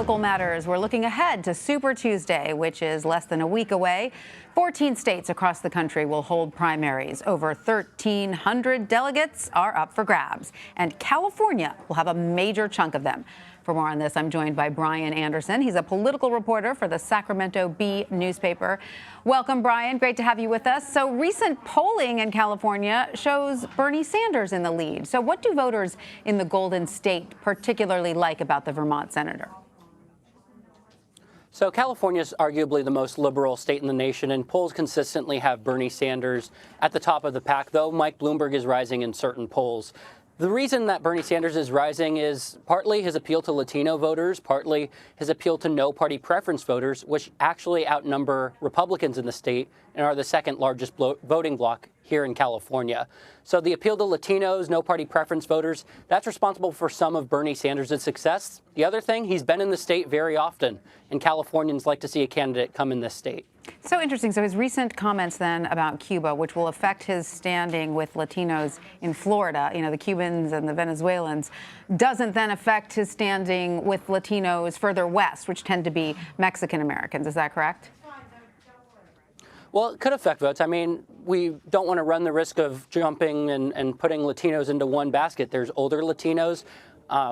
local matters, we're looking ahead to Super Tuesday, which is less than a week away. 14 states across the country will hold primaries. Over 1,300 delegates are up for grabs, and California will have a major chunk of them. For more on this, I'm joined by Bryan Anderson. He's a political reporter for the Sacramento Bee newspaper. Welcome, Bryan. Great to have you with us. So recent polling in California shows Bernie Sanders in the lead. So what do voters in the Golden State particularly like about the Vermont senator? So California is arguably the most liberal state in the nation, and polls consistently have Bernie Sanders at the top of the pack, though Mike Bloomberg is rising in certain polls. The reason that Bernie Sanders is rising is partly his appeal to Latino voters, partly his appeal to no-party preference voters, which actually outnumber Republicans in the state and are the second largest voting bloc here in California. So the appeal to Latinos, no-party preference voters, that's responsible for some of Bernie Sanders' success. The other thing, he's been in the state very often, and Californians like to see a candidate come in this state. So interesting. So his recent comments then about Cuba, which will affect his standing with Latinos in Florida, the Cubans and the Venezuelans, doesn't then affect his standing with Latinos further west, which tend to be Mexican Americans. Is that correct? Well, it could affect votes. I mean, we don't want to run the risk of jumping and putting Latinos into one basket. There's older Latinos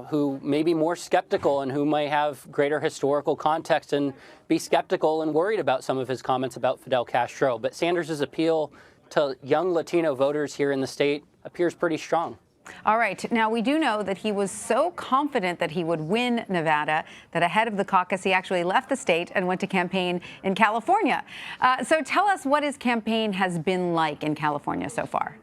who may be more skeptical and who may have greater historical context and be skeptical and worried about some of his comments about Fidel Castro. But Sanders' appeal to young Latino voters here in the state appears pretty strong. All right. Now, we do know that he was so confident that he would win Nevada that ahead of the caucus, he actually left the state and went to campaign in California. So tell us what his campaign has been like in California so far.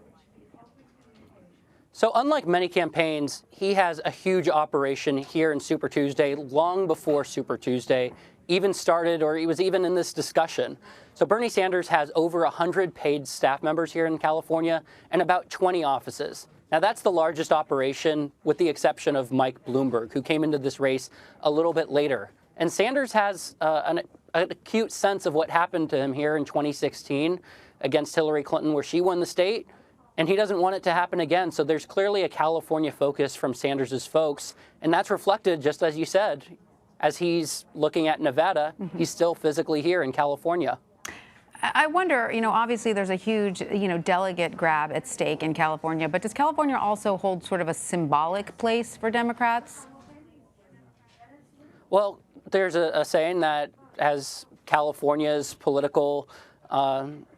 So unlike many campaigns, he has a huge operation here in Super Tuesday long before Super Tuesday even started or he was even in this discussion. So Bernie Sanders has over 100 paid staff members here in California and about 20 offices. Now, that's the largest operation with the exception of Mike Bloomberg, who came into this race a little bit later. And Sanders has an acute sense of what happened to him here in 2016 against Hillary Clinton, where she won the state. And he doesn't want it to happen again. So there's clearly a California focus from Sanders' folks. And that's reflected, just as you said, as he's looking at Nevada, he's still physically here in California. I wonder, obviously there's a huge, delegate grab at stake in California, but does California also hold sort of a symbolic place for Democrats? Well, there's a saying that as California's political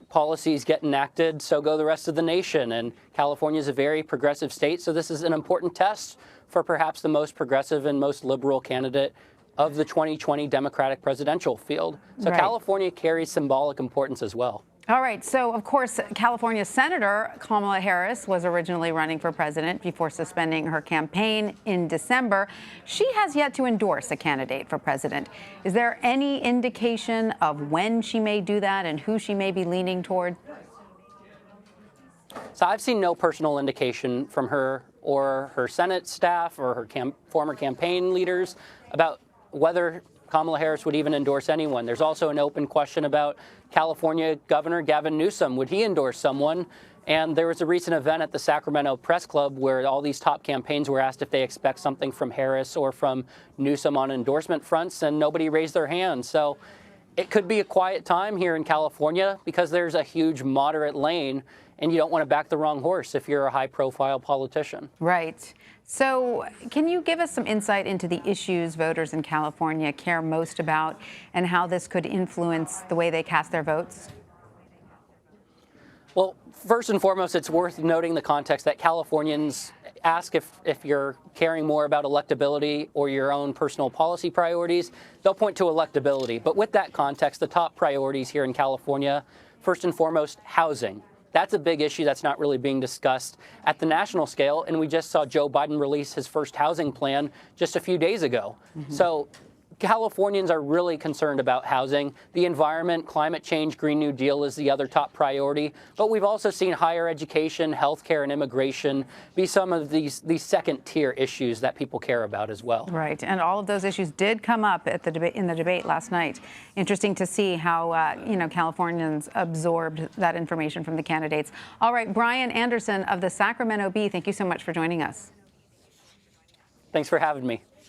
policies get enacted, so go the rest of the nation. And California is a very progressive state, so this is an important test for perhaps the most progressive and most liberal candidate of the 2020 Democratic presidential field. So right. California carries symbolic importance as well. All right. So, of course, California Senator Kamala Harris was originally running for president before suspending her campaign in December. She has yet to endorse a candidate for president. Is there any indication of when she may do that and who she may be leaning toward? So I've seen no personal indication from her or her Senate staff or her former campaign leaders about whether Kamala Harris would even endorse anyone. There's also an open question about California Governor Gavin Newsom. Would he endorse someone? And there was a recent event at the Sacramento Press Club where all these top campaigns were asked if they expect something from Harris or from Newsom on endorsement fronts, and nobody raised their hand. So it could be a quiet time here in California because there's a huge moderate lane, and you don't want to back the wrong horse if you're a high-profile politician. Right. So can you give us some insight into the issues voters in California care most about and how this could influence the way they cast their votes? Well, first and foremost, it's worth noting the context that Californians ask if you're caring more about electability or your own personal policy priorities. They'll point to electability. But with that context, the top priorities here in California, first and foremost, housing. That's a big issue that's not really being discussed at the national scale. And we just saw Joe Biden release his first housing plan just a few days ago. So Californians are really concerned about housing. The environment, climate change, Green New Deal is the other top priority. But we've also seen higher education, healthcare, and immigration be some of these second-tier issues that people care about as well. Right, and all of those issues did come up at the in the debate last night. Interesting to see how Californians absorbed that information from the candidates. All right, Bryan Anderson of the Sacramento Bee, thank you so much for joining us. Thanks for having me.